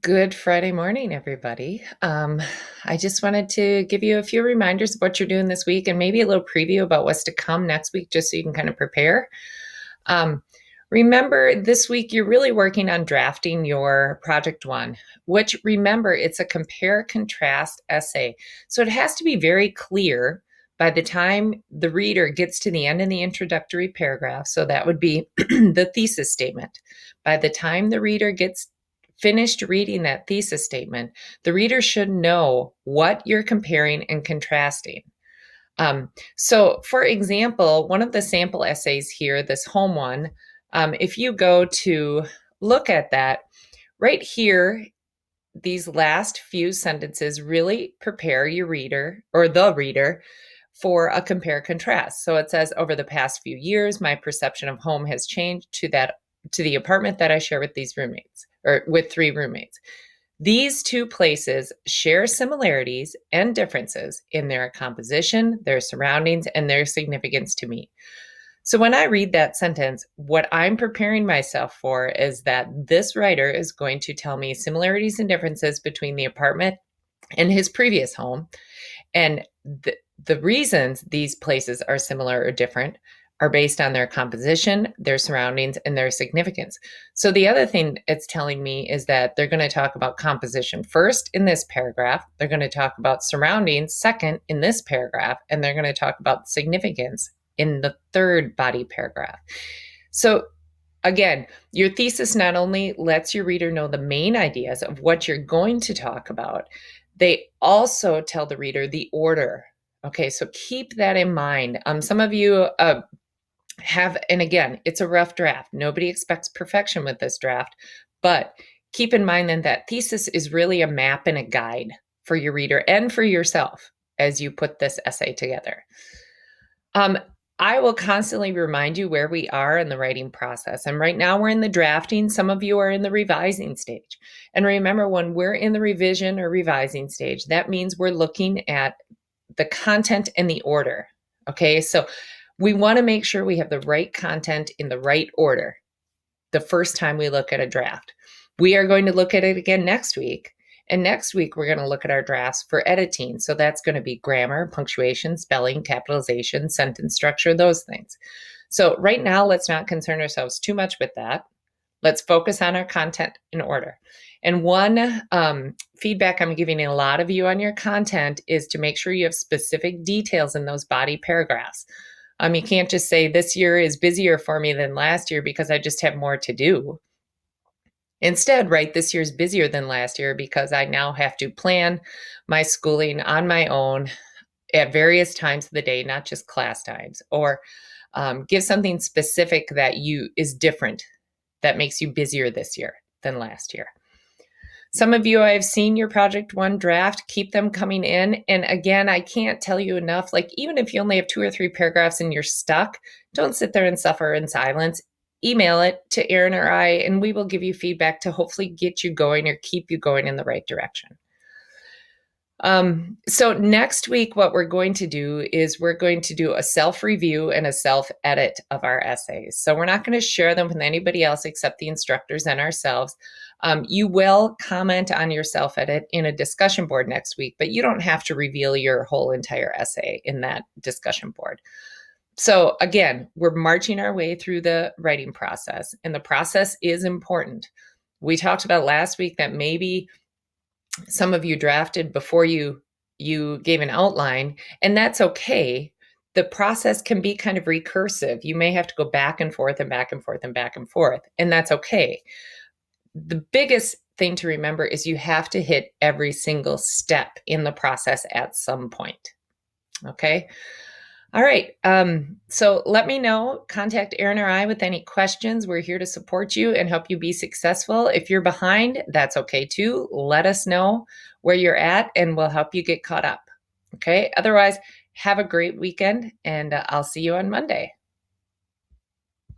Good Friday morning, everybody. I just wanted to give you a few reminders of what you're doing this week and maybe a little preview about what's to come next week, just so you can kind of prepare. Um, Remember, this week you're really working on drafting your project one, which remember, it's a compare contrast essay. So it has to be very clear by the time the reader gets to the end of the introductory paragraph. So that would be the thesis statement. By the time the reader gets finished reading that thesis statement, the reader should know what you're comparing and contrasting. So, for example, one of the sample essays here, this home one, if you go to look at that, right here, these last few sentences really prepare your reader or the reader for a compare contrast. So it says, over the past few years, my perception of home has changed to the apartment that I share with these roommates or with three roommates. These two places share similarities and differences in their composition, their surroundings, and their significance to me. So when I read that sentence, what I'm preparing myself for is that this writer is going to tell me similarities and differences between the apartment and his previous home. And the reasons these places are similar or different are based on their composition, their surroundings, and their significance. So the other thing it's telling me is that they're going to talk about composition first in this paragraph, they're going to talk about surroundings second in this paragraph, and they're going to talk about significance in the third body paragraph. So again, your thesis not only lets your reader know the main ideas of what you're going to talk about, they also tell the reader the order. Okay, so keep that in mind. Some of you and again, it's a rough draft. Nobody expects perfection with this draft, but keep in mind then that thesis is really a map and a guide for your reader and for yourself as you put this essay together. I will constantly remind you where we are in the writing process. And right now we're in the drafting. Some of you are in the revising stage. And remember, when we're in the revision or revising stage, that means we're looking at the content and the order. Okay, so we want to make sure we have the right content in the right order the first time we look at a draft. We are going to look at it again next week. And next week, we're going to look at our drafts for editing. So that's going to be grammar, punctuation, spelling, capitalization, sentence structure, those things. So right now, let's not concern ourselves too much with that. Let's focus on our content in order. And one feedback I'm giving a lot of you on your content is to make sure you have specific details in those body paragraphs. You can't just say this year is busier for me than last year because I just have more to do. Instead, write this year's busier than last year because I now have to plan my schooling on my own at various times of the day, not just class times, or give something specific that is different that makes you busier this year than last year. Some of you, I've seen your project one draft, keep them coming in. And again, I can't tell you enough, like even if you only have 2 or 3 paragraphs and you're stuck, don't sit there and suffer in silence. Email it to Erin or I, and we will give you feedback to hopefully get you going or keep you going in the right direction. So next week, what we're going to do is we're going to do a self-review and a self-edit of our essays. So we're not going to share them with anybody else except the instructors and ourselves. You will comment on your self-edit in a discussion board next week, but you don't have to reveal your whole entire essay in that discussion board. So again, we're marching our way through the writing process, and the process is important. We talked about last week that maybe some of you drafted before you gave an outline, and that's okay. The process can be kind of recursive. You may have to go back and forth and back and forth and back and forth, and that's okay. The biggest thing to remember is you have to hit every single step in the process at some point. Okay? All right. So let me know. Contact Erin or I with any questions. We're here to support you and help you be successful. If you're behind, that's okay too. Let us know where you're at and we'll help you get caught up. Okay. Otherwise, have a great weekend and I'll see you on Monday.